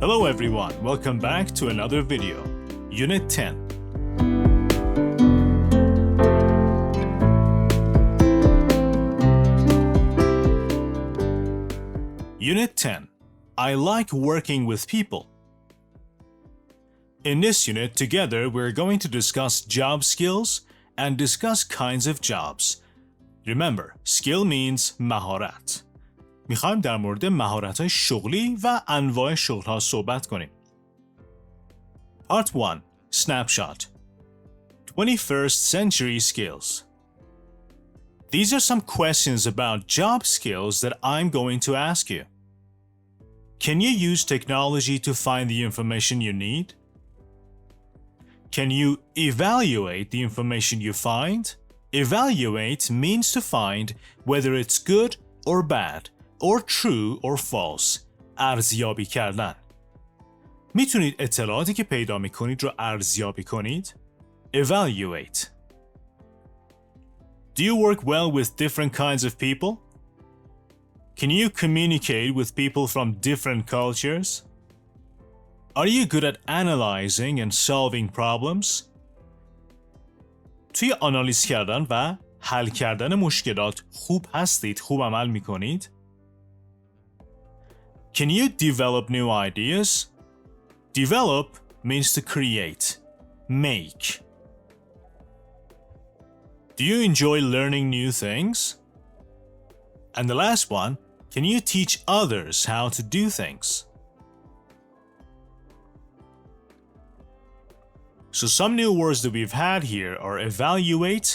Hello everyone, welcome back to another video. Unit 10. Unit 10. I like working with people. In this unit, together we're going to discuss job skills and discuss kinds of jobs. Remember, skill means مهارت. میخوایم در مورد مهارت‌های شغلی و انواع شغل‌ها صحبت کنیم. Part 1. Snapshot. 21st century skills. These are some questions about job skills that I'm going to ask you. Can you use technology to find the information you need? Can you evaluate the information you find? Evaluate means to find whether it's good or bad, or true or false. ارزیابی کردن. میتونید اطلاعاتی که پیدا میکنید رو ارزیابی کنید؟ Evaluate. Do you work well with different kinds of people? Can you communicate with people from different cultures? Are you good at analyzing and solving problems? توی آنالیز کردن و حل کردن مشکلات خوب هستید؟ خوب عمل میکنید؟ Can you develop new ideas? Develop means to create, make. Do you enjoy learning new things? And the last one, can you teach others how to do things? So some new words that we've had here are evaluate,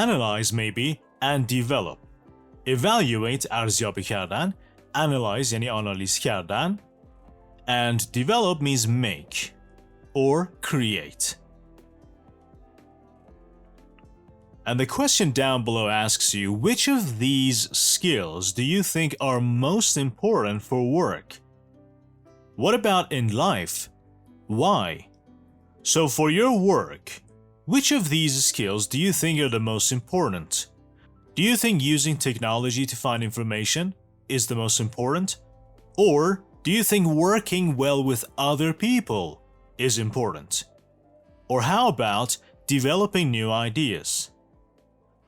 analyze maybe, and develop. Evaluate ارزیابی کردن, analyze یعنی آنالیز کردن, and develop means make or create. And the question down below asks you, which of these skills do you think are most important for work? What about in life? Why? So for your work, which of these skills do you think are the most important? Do you think using technology to find information is the most important? Or do you think working well with other people is important? Or how about developing new ideas?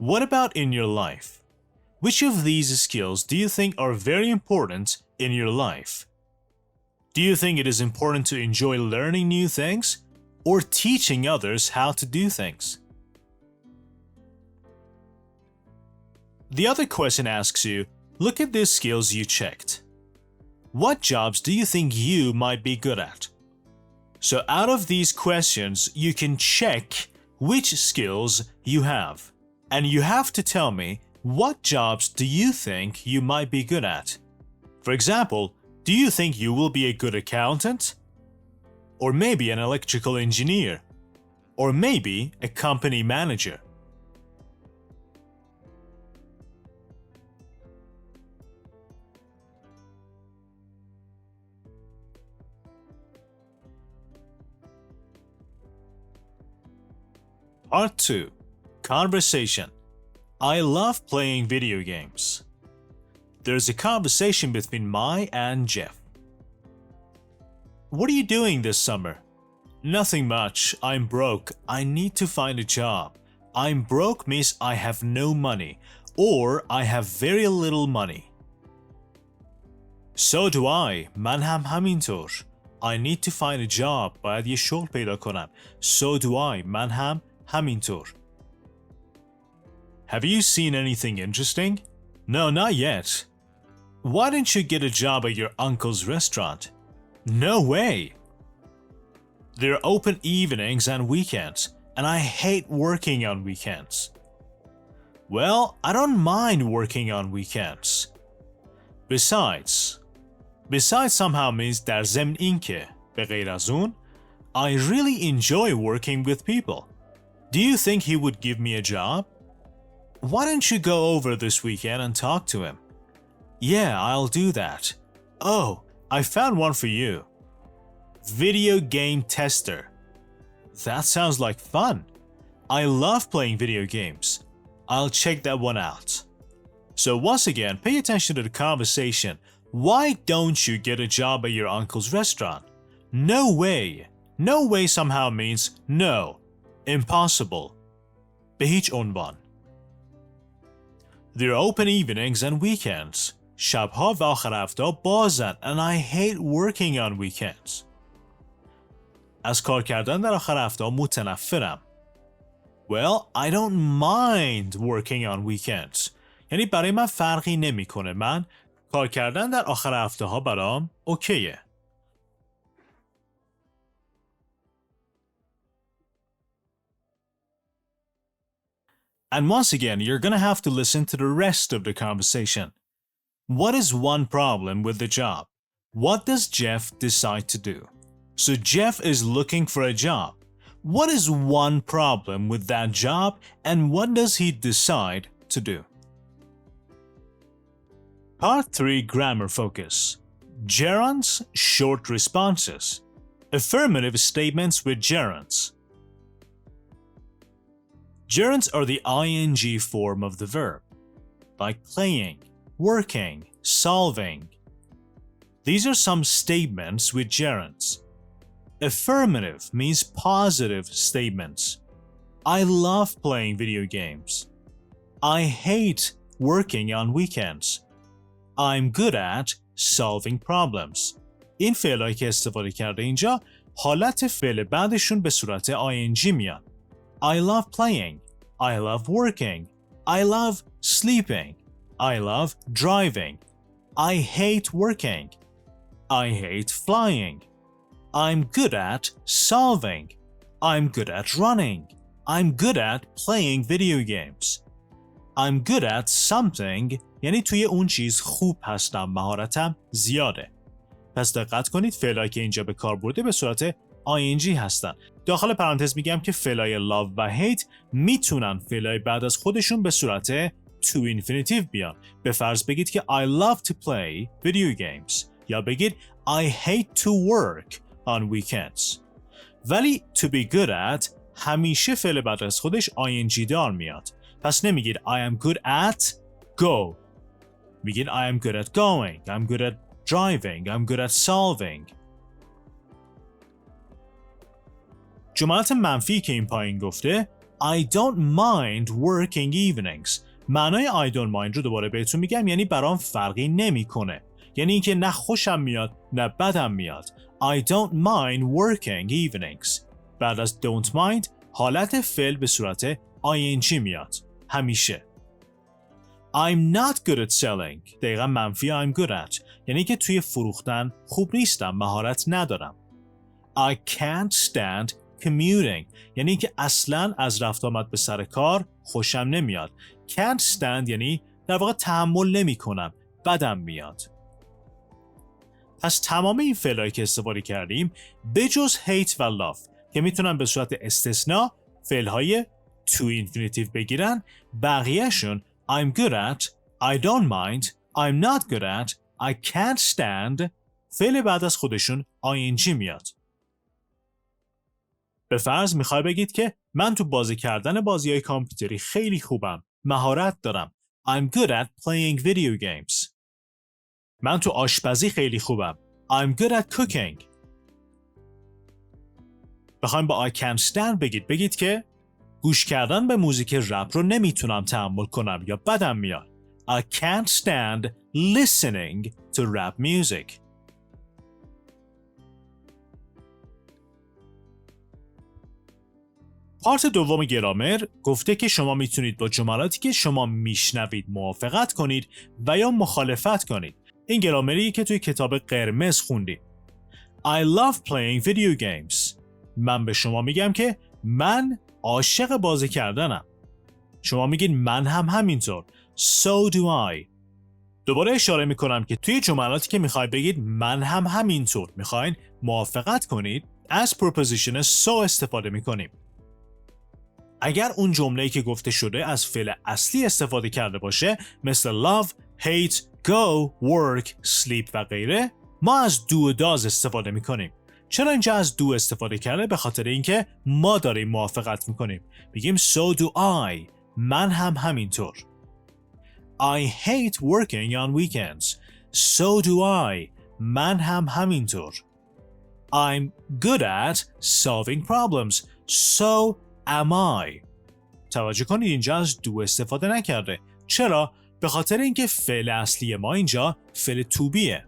What about in your life? Which of these skills do you think are very important in your life? Do you think it is important to enjoy learning new things or teaching others how to do things? The other question asks you, look at these skills you checked. What jobs do you think you might be good at? So out of these questions, you can check which skills you have. And you have to tell me, what jobs do you think you might be good at? For example, do you think you will be a good accountant? Or maybe an electrical engineer? Or maybe a company manager? Part 2. Conversation. I love playing video games. There's a conversation between Mai and Jeff. What are you doing this summer? Nothing much. I'm broke. I need to find a job. I'm broke means I have no money, or I have very little money. So do I. من هم همینطور. I need to find a job. باید یه شغل پیدا کنم. So do I. من هم همینطور. Have you seen anything interesting? No, not yet. Why didn't you get a job at your uncle's restaurant? No way. They're open evenings and weekends, and I hate working on weekends. Well, I don't mind working on weekends. Besides somehow means در ضمن اینکه به غیر از اون, I really enjoy working with people. Do you think he would give me a job? Why don't you go over this weekend and talk to him? Yeah, I'll do that. Oh, I found one for you. Video game tester. That sounds like fun. I love playing video games. I'll check that one out. So once again, pay attention to the conversation. Why don't you get a job at your uncle's restaurant? No way. No way somehow means no. Impossible. به هیچ عنوان. They're open evenings and weekends. شبها و آخر هفته بازن and I hate working on weekends. از کار کردن در آخر هفته متنفرم. Well, I don't mind working on weekends. یعنی برای من فرقی نمیکنه. من کار کردن در آخر هفته ها برام اوکیه. And once again, you're gonna have to listen to the rest of the conversation. What is one problem with the job? What does Jeff decide to do? So Jeff is looking for a job. What is one problem with that job and what does he decide to do? Part 3 Grammar Focus. Gerunds, short responses. Affirmative statements with gerunds. Gerunds are the ing form of the verb, like playing, working, solving. These are some statements with gerunds. Affirmative means positive statements. I love playing video games. I hate working on weekends. I'm good at solving problems. این فعلایی که استفاده کرده اینجا حالت فعل بعدشون به صورت ing میاد. I love playing. I love working. I love sleeping. I love driving. I hate working. I hate flying. I'm good at solving. I'm good at running. I'm good at playing video games. I'm good at something یعنی توی اون چیز خوب هستم، مهارتم زیاده. پس دقت کنید فعلایی که اینجا به کار برده به صورت ing هستن. داخل پرانتز میگم که فعلای love و hate میتونن فعلای بعد از خودشون به صورت to infinitive بیان. به فرض بگید که I love to play video games یا بگید I hate to work on weekends. ولی to be good at همیشه فعل بعد از خودش ing دار میاد. پس نمیگید I am good at go. میگید I am good at going. I'm good at driving. I'm good at solving. جملات منفی که این پایین گفته I don't mind working evenings. معنای I don't mind رو دوباره بهتون میگم، یعنی برام فرقی نمیکنه. یعنی اینکه نه خوشم میاد نه بدم میاد. I don't mind working evenings. بعد از don't mind حالت فعل به صورت ing میاد. همیشه. I'm not good at selling. دقیقا منفی I'm good at. یعنی که توی فروختن خوب نیستم، مهارت ندارم. I can't stand commuting. یعنی که اصلاً از رفت آمد به سر کار خوشم نمیاد. Can't stand یعنی در واقع تحمل نمی کنم، بدم میاد. پس تمام این فعلایی که استفاده کردیم بجز hate و love که میتونن به صورت استثناء فعلهای to infinitive بگیرن، بقیهشون I'm good at, I don't mind, I'm not good at, I can't stand فعل بعد از خودشون ing میاد. به فرض میخوای بگید که من تو بازی کردن بازی‌های کامپیوتری خیلی خوبم، مهارت دارم. I'm good at playing video games. من تو آشپزی خیلی خوبم. I'm good at cooking. بخوایم با I can't stand بگید که گوش کردن به موزیک رپ رو نمیتونم تحمل کنم یا بدم میاد. I can't stand listening to rap music. پارت دوم گرامر گفته که شما میتونید با جملاتی که شما میشنوید موافقت کنید و یا مخالفت کنید. این گرامری که توی کتاب قرمز خوندید. I love playing video games. من به شما میگم که من عاشق بازی کردنم. شما میگید من هم همینطور. So do I. دوباره اشاره میکنم که توی جملاتی که میخوای بگید من هم همینطور میخواین موافقت کنید as preposition so استفاده میکنیم. اگر اون جمله‌ای که گفته شده از فعل اصلی استفاده کرده باشه مثل love, hate, go, work, sleep و غیره، ما از do و does استفاده میکنیم. چرا اینجا از do استفاده کرده؟ به خاطر اینکه ما داریم موافقت میکنیم. میگیم so do I. من هم همینطور. I hate working on weekends. So do I. من هم همینطور. I'm good at solving problems. So am I. توجه کنید اینجا از do استفاده نکرده. چرا؟ به خاطر اینکه فعل اصلی ما اینجا فعل to beه.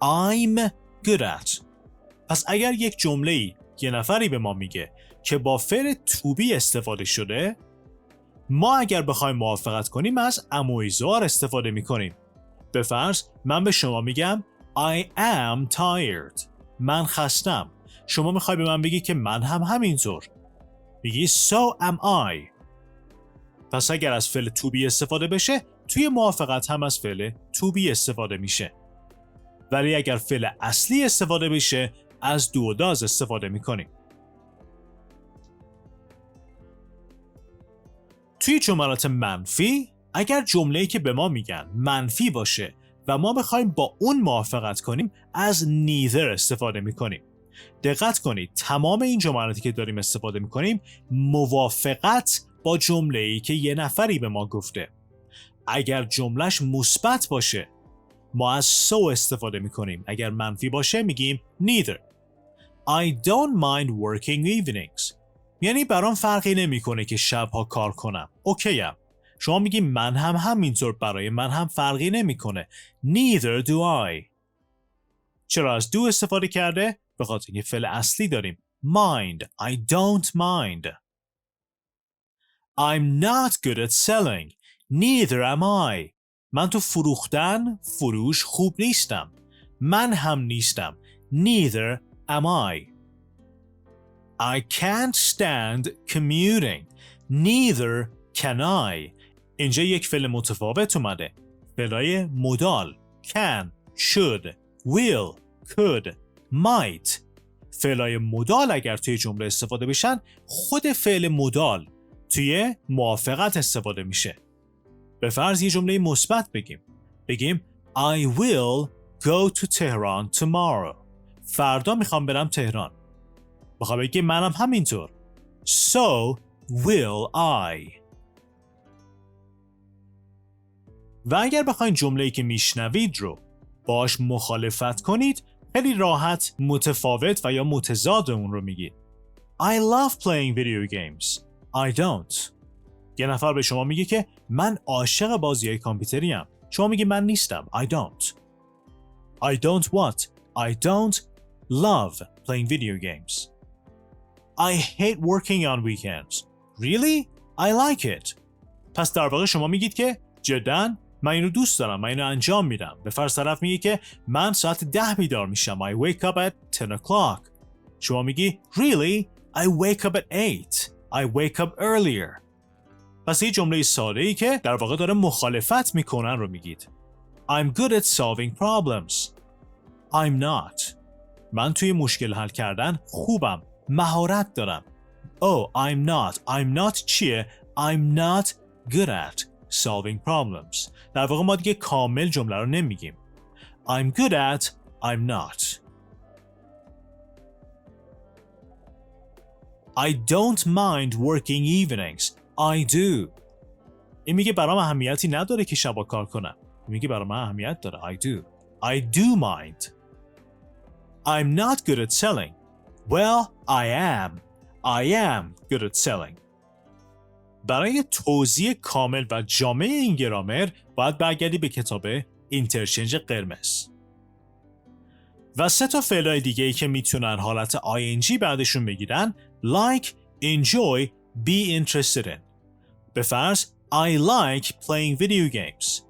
I'm good at. پس اگر یک جمله‌ای یه نفری به ما میگه که با فعل to be استفاده شده، ما اگر بخوایم موافقت کنیم از am و is are استفاده میکنیم. به فرض من به شما میگم I am tired. من خستم. شما میخوای به من بگی که من هم همینطور. میگی so am I. پس اگر از فعل to be استفاده بشه، توی موافقت هم از فعل to be استفاده میشه. ولی اگر فعل اصلی استفاده بشه، از do و does استفاده میکنیم. توی جملات منفی، اگر جمله‌ای که به ما میگن منفی باشه و ما بخوایم با اون موافقت کنیم، از neither استفاده میکنیم. دقت کنید تمام این جملاتی که داریم استفاده میکنیم موافقت با جمله‌ای که یه نفری به ما گفته. اگر جملهش مثبت باشه ما از so استفاده میکنیم. اگر منفی باشه میگیم neither. I don't mind working evenings. یعنی برام فرقی نمیکنه که شبها کار کنم. اوکیم. شما میگی من هم همینطور، برای من هم فرقی نمیکنه. Neither do I. چرا از do استفاده کرده؟ به خاطر اینکه فعل اصلی داریم. Mind. I don't mind. I'm not good at selling. Neither am I. من تو فروش خوب نیستم. من هم نیستم. Neither am I. I can't stand commuting. Neither can I. اینجا یک فعل متفاوت اومده. فعلای مدال. Can, should, will, could, might. فعلای مدال اگر توی جمله استفاده بشن، خود فعل مدال توی موافقت استفاده میشه. به فرض یه جمله مثبت بگیم I will go to Tehran tomorrow. فردا میخوام برم تهران. بخوام بگیم منم همینطور. So will I. و اگر بخواین جمله‌ای که میشنوید رو باش مخالفت کنید، خیلی راحت متفاوت و یا متضاد اون رو میگید. I love playing video games. I don't. یه نفر به شما میگه که من عاشق بازی‌های کامپیوتری ام. شما میگی من نیستم. I don't. I don't what? I don't love playing video games. I hate working on weekends. Really? I like it. پس در واقع شما میگید که جداً من اینو دوست دارم، من اینو انجام میدم. به فرض طرف میگه که من ساعت 10 بیدار میشم. I wake up at 10 o'clock. شما میگی Really? I wake up at 8. I wake up earlier. پس یه جمله ساده‌ای که در واقع داره مخالفت میکنن رو میگید. I'm good at solving problems. I'm not. من توی مشکل حل کردن خوبم. مهارت دارم. Oh, I'm not. I'm not چیه؟ I'm not good at solving problems. در واقع ما دیگه کامل جمله رو نمیگیم. I'm good at, I'm not. I don't mind working evenings. I do. این میگه برام اهمیتی نداره که شبا کار کنم. این میگه برام اهمیت داره. I do. I do mind. I'm not good at selling. Well, I am. I am good at selling. برای توضیح کامل و جامع این گرامر باید برگردی به کتاب اینترچنج قرمز. و 3 تا فعلای دیگه‌ای که میتونن حالت ing بعدشون بگیرن like, enjoy, be interested in. به فرض I like playing video games.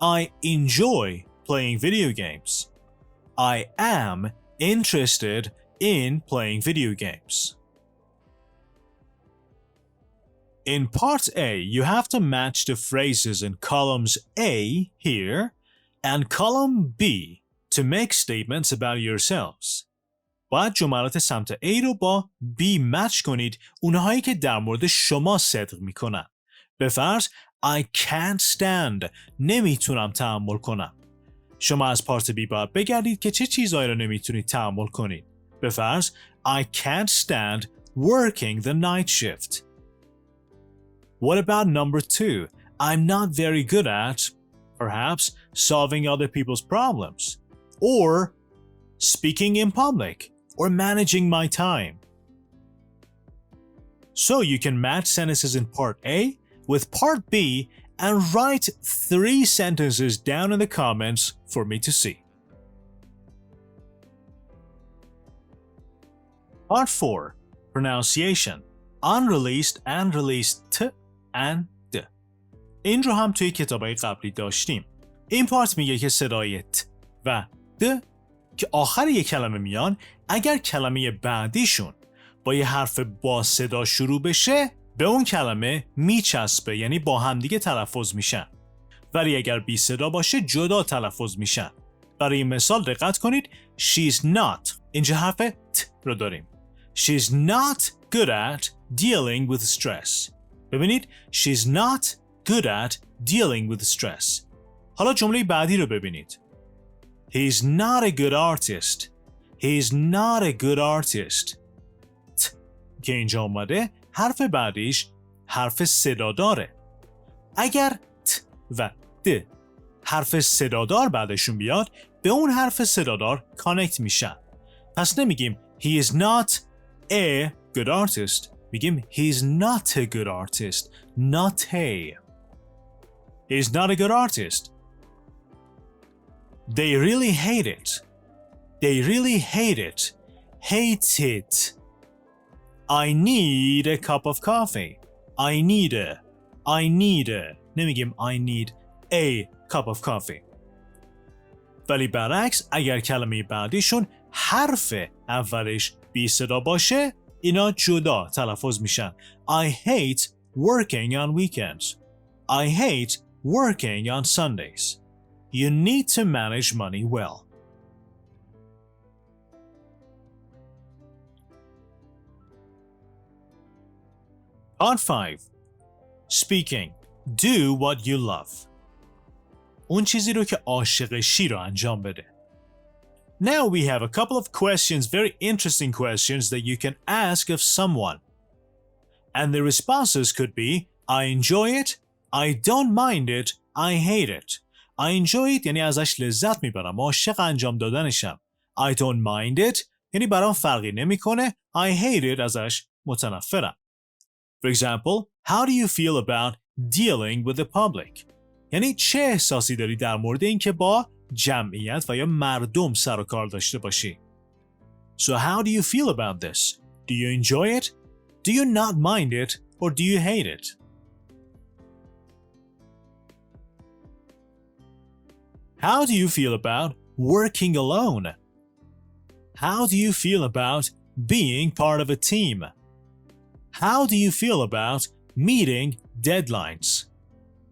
I enjoy playing video games. I am interested in playing video games. In part A, you have to match the phrases in columns A here and column B to make statements about yourselves. باید جملات سمت A رو با B match کنید، اونهایی که در مورد شما صدق میکنن. به فرض I can't stand. نمیتونم تحمل کنم. شما از پارت B باید بگردید که چه چیزهایی رو نمیتونید تحمل کنید. به فرض I can't stand working the night shift. What about number 2? I'm not very good at, perhaps, solving other people's problems. Or speaking in public. or managing my time. So you can match sentences in part A with part B and write 3 sentences down in the comments for me to see. Part 4. Pronunciation. Unreleased and released t and d. این رو هم توی کتابای قبلی داشتیم. این پارت میگه که صدای ت و د که آخر یک کلمه میان اگر کلمه بعدیشون با یه حرف با صدا شروع بشه به اون کلمه میچسبه، یعنی با همدیگه تلفظ میشن. ولی اگر بی صدا باشه جدا تلفظ میشن. برای این مثال دقت کنید. She's not. اینجا حرف ت رو داریم. She's not good at dealing with stress. ببینید. She's not good at dealing with stress. حالا جمله بعدی رو ببینید. He's not a good artist. He's not a good artist. ت که اینجا اومده حرف بعدیش حرف صداداره. اگر ت و د حرف صدادار بعدشون بیاد به اون حرف صدادار کانکت میشن. پس نمیگیم he is not a good artist. میگیم he's not a good artist. Not a. He's not a good artist. They really hate it. They really hate it. Hate it. I need a cup of coffee. I need a. نمیگیم I need a cup of coffee. ولی برعکس اگر کلمه بعدیشون حرف اولش بی صدا باشه اینا جدا تلفظ میشن. I hate working on weekends. I hate working on Sundays. You need to manage money well. Part 5. Speaking. Do what you love. اون چیزی رو که عاشقشی رو انجام بده. Now we have a couple of questions, very interesting questions that you can ask of someone. And the responses could be I enjoy it, I don't mind it, I hate it. I enjoy it یعنی ازش لذت میبرم، عاشق انجام دادنشم. I don't mind it یعنی برام فرقی نمیکنه. I hate it ازش متنفرم. For example, how do you feel about dealing with the public? یعنی چه احساسی داری در مورد اینکه با جمعیت و یا مردم سر و کار داشته باشی؟ So how do you feel about this? Do you enjoy it? Do you not mind it? Or do you hate it? How do you feel about working alone? How do you feel about being part of a team? How do you feel about meeting deadlines?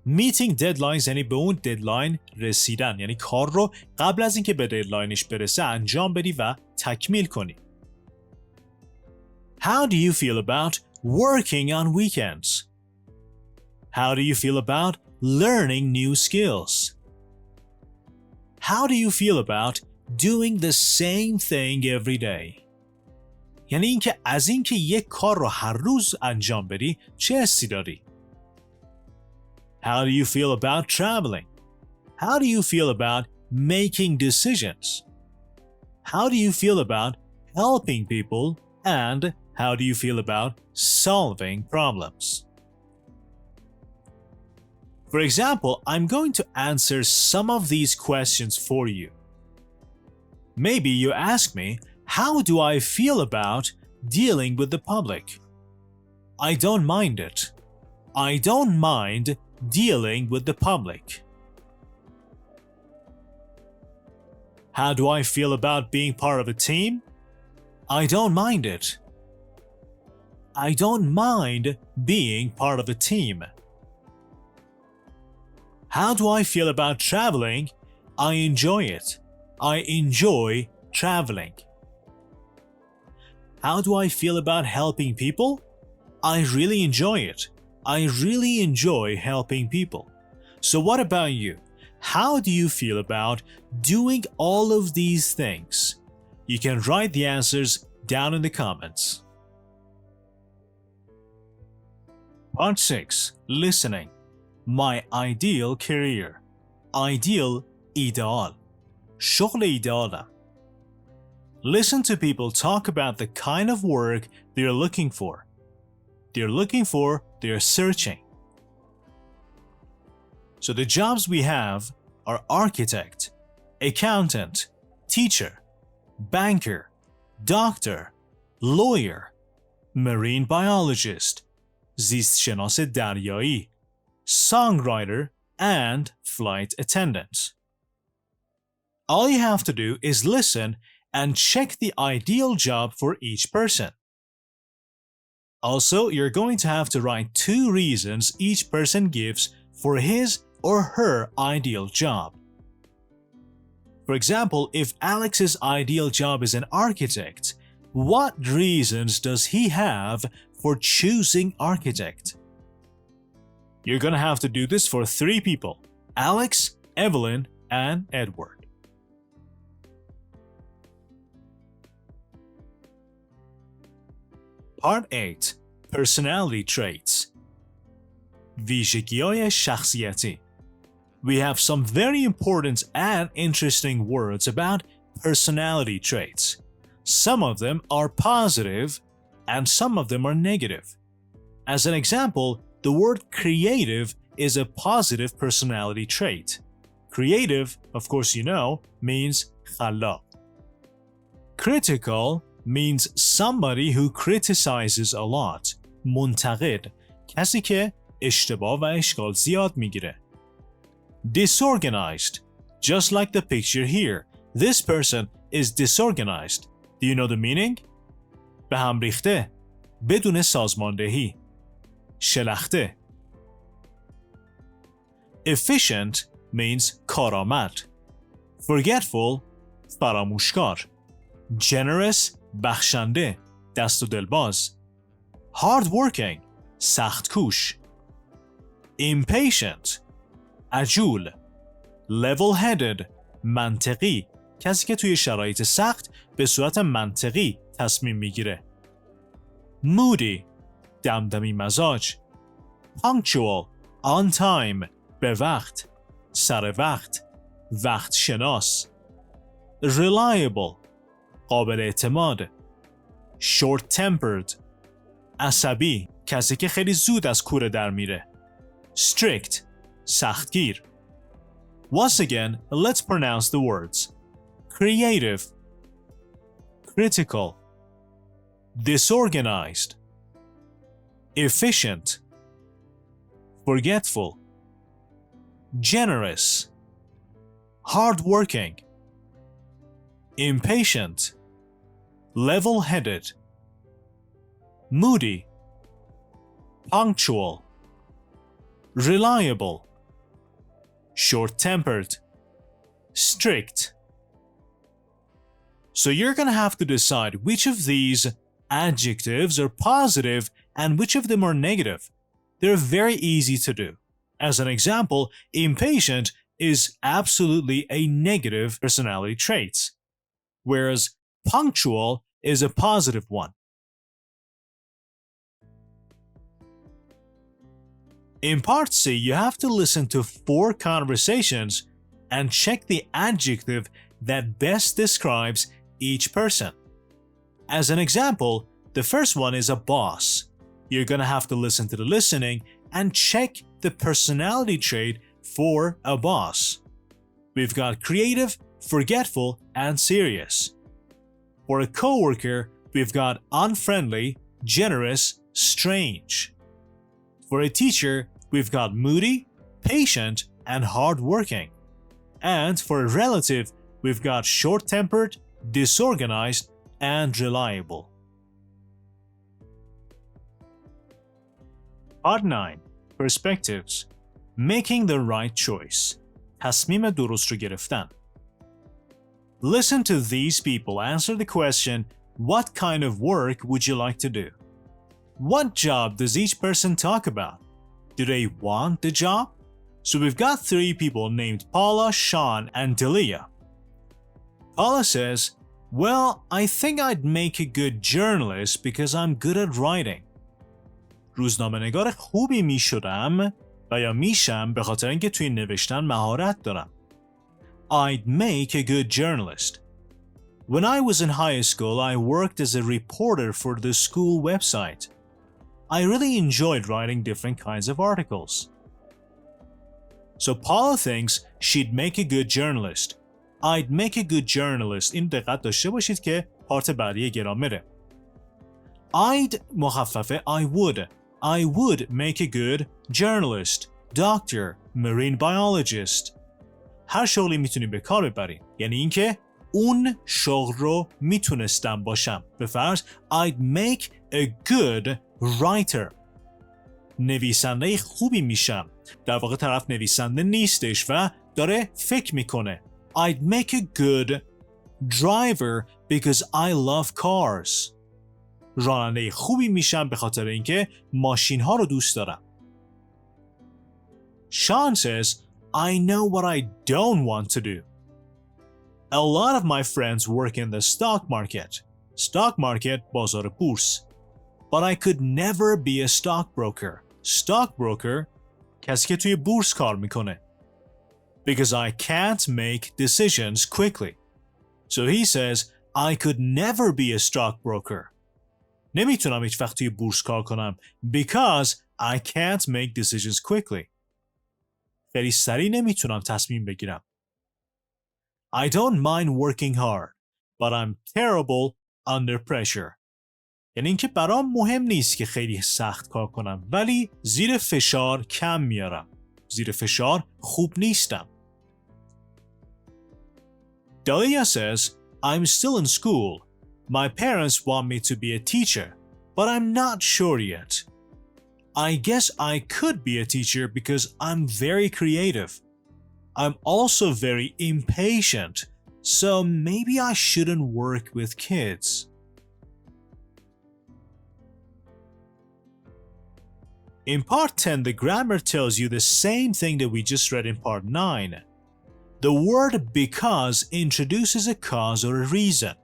Meeting deadlines یعنی به اون ددلاین رسیدن، یعنی کار رو قبل از اینکه به ددلاینش برسه انجام بدی و تکمیل کنی. How do you feel about working on weekends? How do you feel about learning new skills? How do you feel about doing the same thing every day? یعنی اینکه از اینکه یک کار رو هر روز انجام بدی چه حسی داری؟ How do you feel about traveling? How do you feel about making decisions? How do you feel about helping people? And how do you feel about solving problems? For example, I'm going to answer some of these questions for you. Maybe you ask me, how do I feel about dealing with the public? I don't mind it. I don't mind dealing with the public. How do I feel about being part of a team? I don't mind it. I don't mind being part of a team. How do I feel about traveling? I enjoy it. I enjoy traveling. How do I feel about helping people? I really enjoy it. I really enjoy helping people. So what about you? How do you feel about doing all of these things? You can write the answers down in the comments. Part 6. Listening. My ideal career. Ideal, ideal. شغل ایدئالم. Listen to people talk about the kind of work they're looking for. They're searching. So the jobs we have are architect, accountant, teacher, banker, doctor, lawyer, marine biologist, زیستشناس دریایی, songwriter, and flight attendant. All you have to do is listen and check the ideal job for each person. Also, you're going to have to write 2 reasons each person gives for his or her ideal job. For example, if Alex's ideal job is an architect, what reasons does he have for choosing architect? You're gonna have to do this for 3 people: Alex, Evelyn, and Edward. Part 8. Personality traits. ویژگی‌های شخصیتی. We have some very important and interesting words about personality traits. Some of them are positive and some of them are negative. As an example, the word creative is a positive personality trait. Creative, of course you know, means خلاق. Critical means somebody who criticizes a lot. منتقد، کسی که اشتباه و اشکال زیاد میگیره. Disorganized, just like the picture here. This person is disorganized. Do you know the meaning? به هم ریخته، بدون سازماندهی، شلخته. Efficient means کارآمد. Forgetful, فراموشکار. Generous, بخشنده، دست و دلباز. Hardworking, سختکوش. Impatient, عجول. Level-headed, منطقی، کسی که توی شرایط سخت به صورت منطقی تصمیم میگیره. Moody, دمدمی مزاج. Punctual, on time, به وقت، سر وقت، وقت شناس. Reliable, قابل اعتماد. Short-tempered, عصبی، کسی که خیلی زود از کوره در میره. Strict, سختگیر. Once again, let's pronounce the words. Creative, critical, disorganized, efficient, forgetful, generous, hardworking, impatient, level-headed, moody, punctual, reliable, short-tempered, strict. So you're going to have to decide which of these adjectives are positive and which of them are negative. They're very easy to do. As an example, impatient is absolutely a negative personality trait, whereas punctual is a positive one. In Part C, you have to listen to 4 conversations and check the adjective that best describes each person. As an example, the first one is a boss. You're going to have to listen to the listening and check the personality trait for a boss. We've got creative, forgetful, and serious. For a coworker, we've got unfriendly, generous, strange. For a teacher, we've got moody, patient, and hardworking. And for a relative, we've got short-tempered, disorganized, and reliable. Part 9. Perspectives. Making the right choice. تصمیم درست رو گرفتن. Listen to these people answer the question, what kind of work would you like to do? What job does each person talk about? Do they want the job? So we've got 3 people named Paula, Sean, and Delia. Paula says, well, I think I'd make a good journalist because I'm good at writing. روزنامه‌نگار خوبی میشدم و یا میشم به خاطر اینکه توی نوشتن مهارت دارم. I'd make a good journalist. When I was in high school, I worked as a reporter for the school website. I really enjoyed writing different kinds of articles. So Paula thinks she'd make a good journalist. I'd make a good journalist. این دقت داشته باشید که پارت بعدی گرامره. I'd مخففه I would. I would make a good journalist, doctor, marine biologist. هر شغلی میتونیم به کار ببریم. یعنی اینکه اون شغل رو میتونستم باشم. به فرض I'd make a good writer. نویسنده خوبی میشم. در واقع طرف نویسنده نیستش و داره فکر میکنه. I'd make a good driver because I love cars. راننده خوبی میشم به خاطر اینکه ماشین ها رو دوست دارم. Sean says, I know what I don't want to do. A lot of my friends work in the stock market. Stock market بازار بورس. But I could never be a stockbroker. Stockbroker کسی که توی بورس کار میکنه. Because I can't make decisions quickly. So he says, I could never be a stockbroker. نمیتونم هیچ وقت توی بورس کار کنم because I can't make decisions quickly. خیلی سریع نمیتونم تصمیم بگیرم. I don't mind working hard, but I'm terrible under pressure. یعنی اینکه برام مهم نیست که خیلی سخت کار کنم ولی زیر فشار کم میارم. زیر فشار خوب نیستم. Dalia says, I'm still in school. My parents want me to be a teacher, but I'm not sure yet. I guess I could be a teacher because I'm very creative. I'm also very impatient, so maybe I shouldn't work with kids. In part 10, the grammar tells you the same thing that we just read in part 9. The word because introduces a cause or a reason.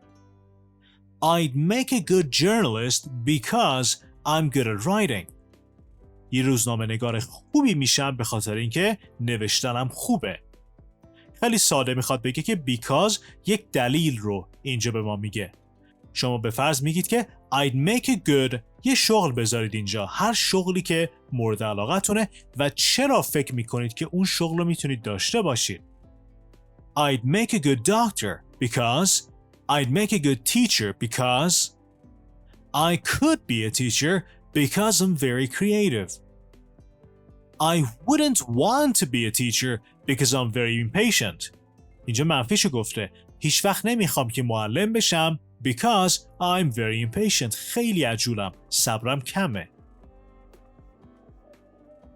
I'd make a good journalist because I'm good at writing. یه روزنامه نگار خوبی میشم به خاطر اینکه نوشتنم خوبه. خیلی ساده میخواد بگه که because یک دلیل رو اینجا به ما میگه. شما به فرض میگید که I'd make a good یه شغل بذارید اینجا. هر شغلی که مورد علاقتونه و چرا فکر میکنید که اون شغل رو میتونید داشته باشید. I'd make a good doctor because I'd make a good teacher because I could be a teacher because I'm very creative. I wouldn't want to be a teacher because I'm very impatient. اینجا منفیشو گفته. هیچ وقت نمیخوام که معلم بشم because I'm very impatient. خیلی عجولم. صبرم کمه.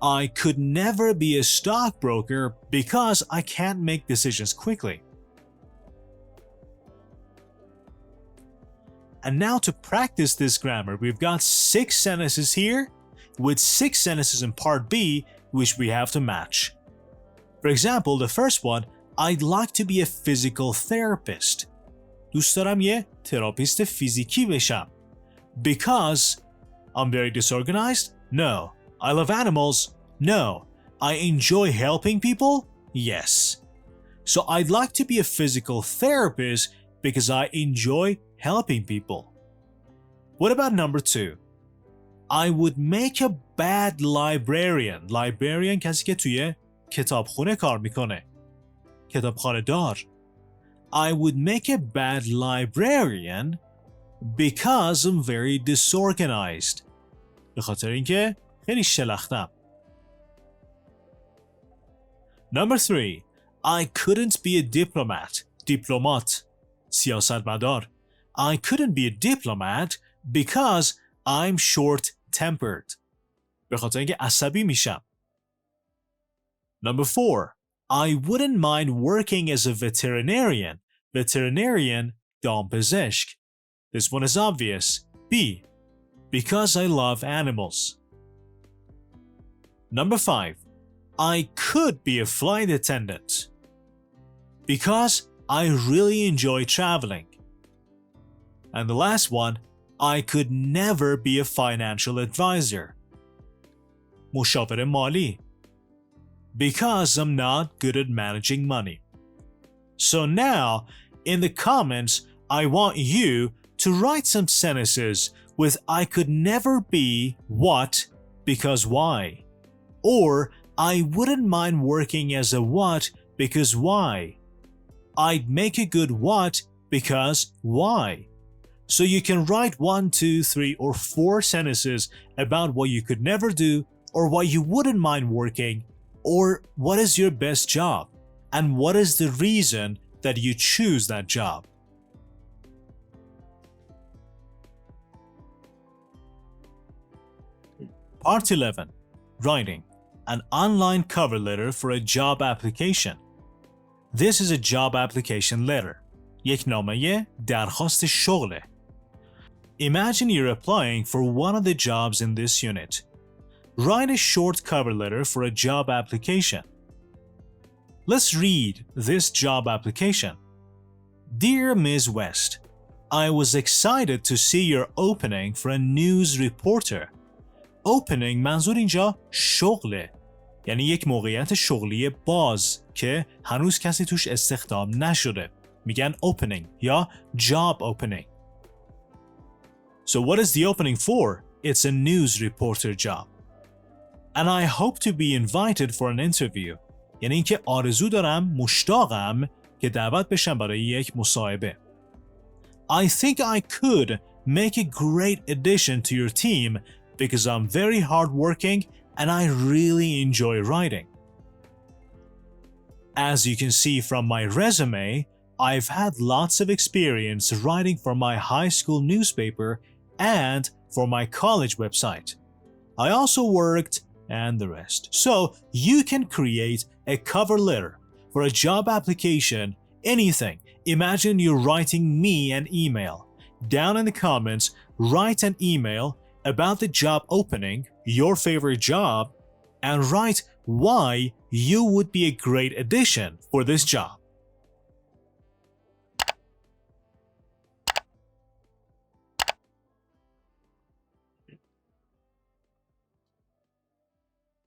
I could never be a stockbroker because I can't make decisions quickly. And now to practice this grammar, we've got 6 sentences here with 6 sentences in part B which we have to match. For example, the first one, I'd like to be a physical therapist. دوست دارم یه تراپیست فیزیکی بشم. Because I'm very disorganized? No. I love animals? No. I enjoy helping people? Yes. So I'd like to be a physical therapist because I enjoy helping people. What about number 2? I would make a bad librarian. Librarian کسی که توی کتابخونه کار میکنه. کتابخانه دار. I would make a bad librarian because I'm very disorganized. به خاطر اینکه خیلی شلختم. Number 3. I couldn't be a diplomat. دیپلمات. سیاستمدار. I couldn't be a diplomat because I'm short-tempered. به خاطر اینکه عصبی میشم. Number 4. I wouldn't mind working as a veterinarian. Veterinarian, دامپزشک. This one is obvious. B. Because I love animals. Number 5. I could be a flight attendant. Because I really enjoy traveling. And the last one, I could never be a financial advisor. مشاور مالی. Because I'm not good at managing money. So now, in the comments, I want you to write some sentences with I could never be what because why, or I wouldn't mind working as a what because why. I'd make a good what because why. So you can write 1, 2, 3, or 4 sentences about what you could never do, or what you wouldn't mind working, or what is your best job, and what is the reason that you choose that job. Part 11. Writing an online cover letter for a job application. This is a job application letter. یک نامه درخواست شغله. Imagine you're applying for one of the jobs in this unit. Write a short cover letter for a job application. Let's read this job application. Dear Ms. West, I was excited to see your opening for a news reporter. Opening منظور اینجا شغله. یعنی یک موقعیت شغلی باز که هنوز کسی توش استخدام نشده. میگن opening یا job opening. So what is the opening for? It's a news reporter job. And I hope to be invited for an interview. یعنی اینکه آرزو دارم، مشتاقم که دعوت بشم برای یک مصاحبه. I think I could make a great addition to your team because I'm very hardworking and I really enjoy writing. As you can see from my resume, I've had lots of experience writing for my high school newspaper and for my college website. I also worked and the rest. So you can create a cover letter for a job application, anything. Imagine you're writing me an email. Down in the comments, write an email about the job opening, your favorite job, and write why you would be a great addition for this job.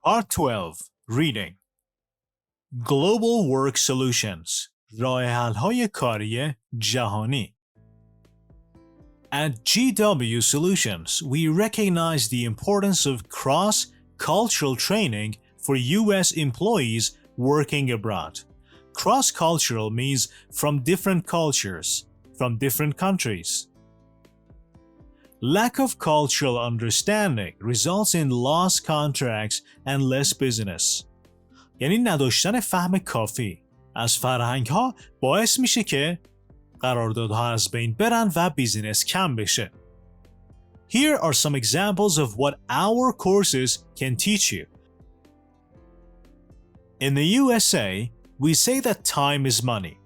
Part 12. Reading. Global Work Solutions. راه حل‌های کاری جهانی. At GW Solutions, we recognize the importance of cross-cultural training for U.S. employees working abroad. Cross-cultural means from different cultures, from different countries. Lack of cultural understanding results in lost contracts and less business. یعنی نداشتن فهم کافی از فرهنگ‌ها باعث میشه که قراردادها از بین برن و بیزینس کم بشه. Here are some examples of what our courses can teach you. In the USA, we say that time is money.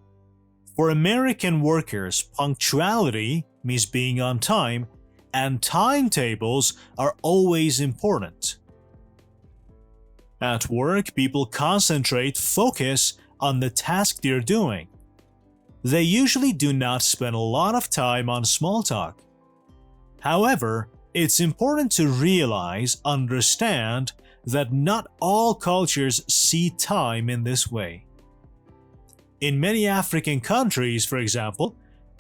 For American workers, punctuality means being on time, and timetables are always important. At work, people concentrate, focus on the task they're doing. They usually do not spend a lot of time on small talk. However, it's important to realize, understand that not all cultures see time in this way. In many African countries, for example,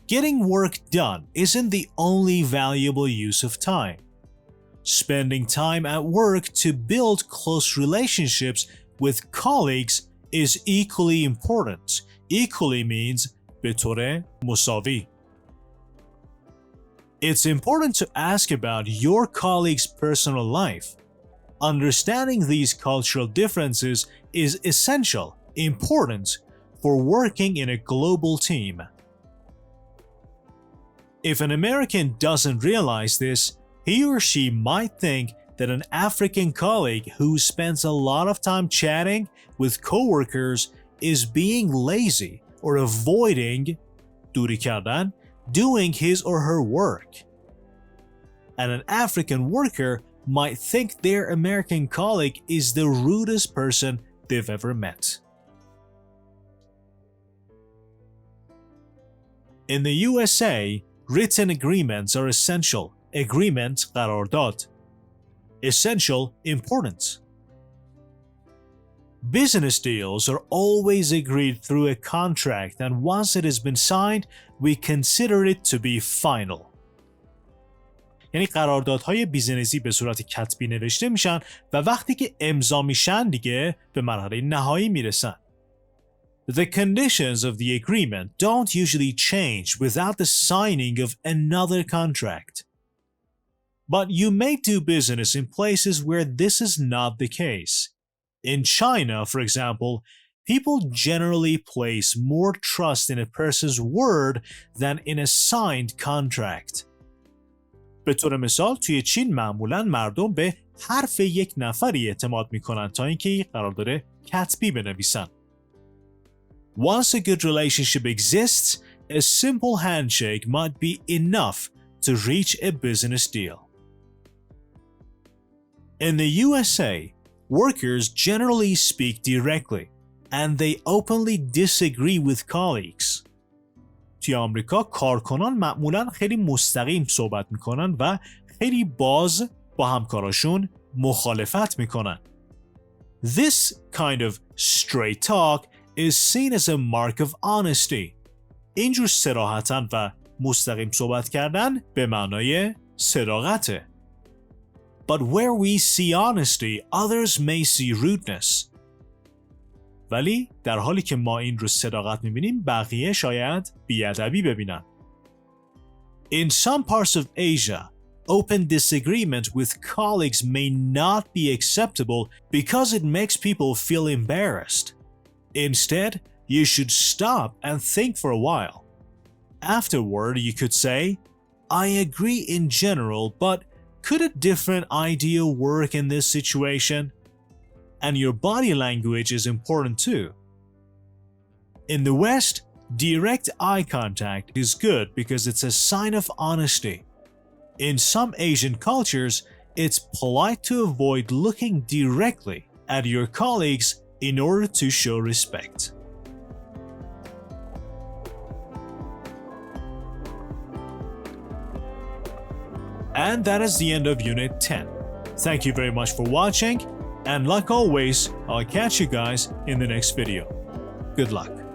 getting work done isn't the only valuable use of time. Spending time at work to build close relationships with colleagues is equally important. Equally means به طور مساوی. It's important to ask about your colleague's personal life. Understanding these cultural differences is essential, important for working in a global team. If an American doesn't realize this, he or she might think that an African colleague who spends a lot of time chatting with coworkers is being lazy or avoiding دوری کردن, doing his or her work. And an African worker might think their American colleague is the rudest person they've ever met. In the USA, written agreements are essential. Agreement قرارداد. Essential, important. Business deals are always agreed through a contract, and once it has been signed, we consider it to be final. یعنی قراردادهای بیزینسی به صورت کتبی نوشته میشن و وقتی که امضا میشن دیگه به مرحله نهایی میرسن. The conditions of the agreement don't usually change without the signing of another contract. But you may do business in places where this is not the case. In China, for example, people generally place more trust in a person's word than in a signed contract. به طور مثال توی چین معمولاً مردم به حرف یک نفری اعتماد میکنن تا اینکه یک قرارداد کتبی بنویسن. Once a good relationship exists, a simple handshake might be enough to reach a business deal. In the USA, workers generally speak directly, and they openly disagree with colleagues. توی آمریکا کارکنان معمولاً خیلی مستقیم صحبت میکنن و خیلی باز با همکاراشون مخالفت میکنن. This kind of straight talk is seen as a mark of honesty. اینجور صراحتاً و مستقیم صحبت کردن به معنای صداقته. But where we see honesty, others may see rudeness. ولی در حالی که ما این رو صداقت می‌بینیم، بقیه شاید بی‌ادبی ببینن. In some parts of Asia, open disagreement with colleagues may not be acceptable because it makes people feel embarrassed. Instead, you should stop and think for a while. Afterward, you could say, I agree in general, but could a different idea work in this situation? And your body language is important too. In the West, direct eye contact is good because it's a sign of honesty. In some Asian cultures, it's polite to avoid looking directly at your colleagues in order to show respect. And that is the end of Unit 10. Thank you very much for watching, and like always, I'll catch you guys in the next video. Good luck.